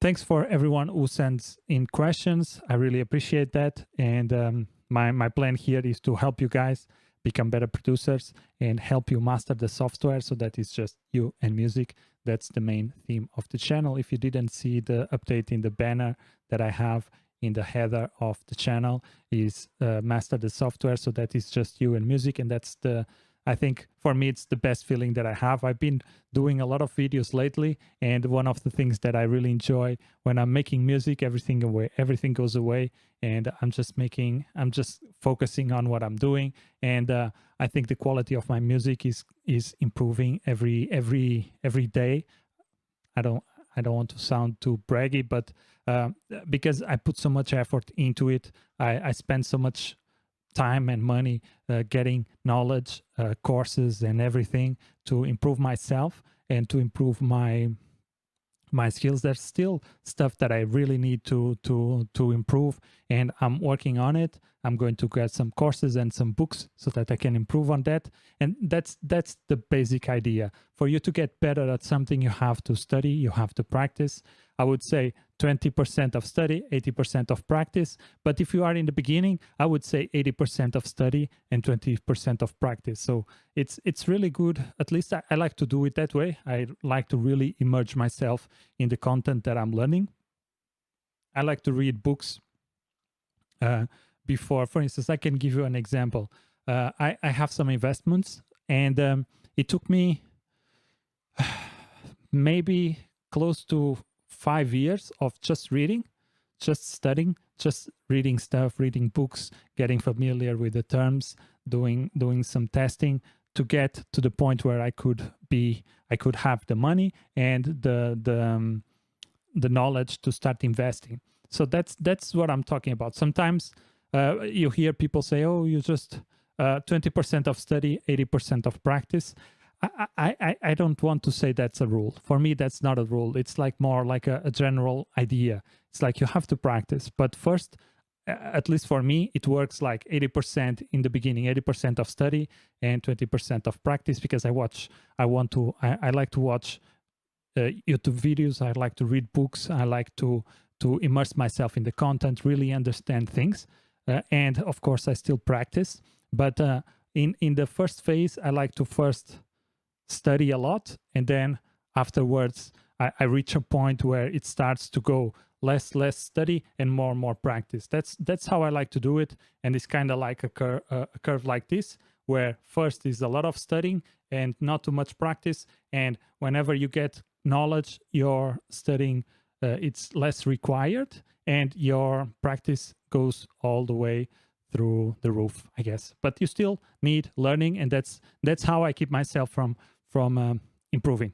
thanks for everyone who sends in questions. I really appreciate that. And my plan here is to help you guys become better producers and help you master the software so that it's just you and music. That's the main theme of the channel. If you didn't see the update in the banner that I have in the header of the channel, is master the software so that it's just you and music. And that's I think for me, it's the best feeling that I have. I've been doing a lot of videos lately, and one of the things that I really enjoy when I'm making music, everything goes away, and I'm just focusing on what I'm doing. And I think the quality of my music is improving every day. I don't want to sound too braggy, but because I put so much effort into it, I spend so much time and money getting knowledge, courses and everything to improve myself and to improve my skills. There's still stuff that I really need to improve, and I'm working on it. I'm going to get some courses and some books so that I can improve on that. And that's the basic idea. For you to get better at something, you have to study, you have to practice. I would say 20% of study, 80% of practice. But if you are in the beginning, I would say 80% of study and 20% of practice. So it's really good. At least I like to do it that way. I like to really immerse myself in the content that I'm learning. I like to read books before. For instance, I can give you an example. I have some investments, and it took me maybe close to 5 years of just reading, just studying, just reading stuff, reading books, getting familiar with the terms, doing some testing to get to the point where I could have the money and the knowledge to start investing. So that's what I'm talking about. Sometimes you hear people say, "Oh, you just 20% of study, 80% of practice." I don't want to say that's a rule. For me, that's not a rule. It's like more like a general idea. It's like you have to practice. But first, at least for me, it works like 80% in the beginning, 80% of study and 20% of practice, because I like to watch YouTube videos. I like to read books. I like to immerse myself in the content, really understand things. And of course, I still practice. But in the first phase, I like to first study a lot, and then afterwards I reach a point where it starts to go less study and more practice. That's how I like to do it. And it's kind of like a curve like this, where first is a lot of studying and not too much practice, and whenever you get knowledge, your studying it's less required, and your practice goes all the way through the roof, I guess. But you still need learning, and that's how I keep myself from improving.